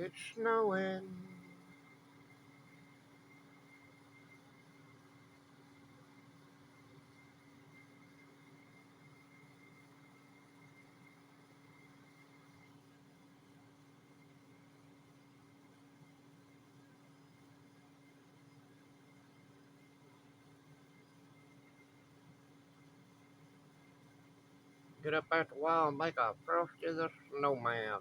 It's snowing. Get up at the wall and make a frosty the snowman.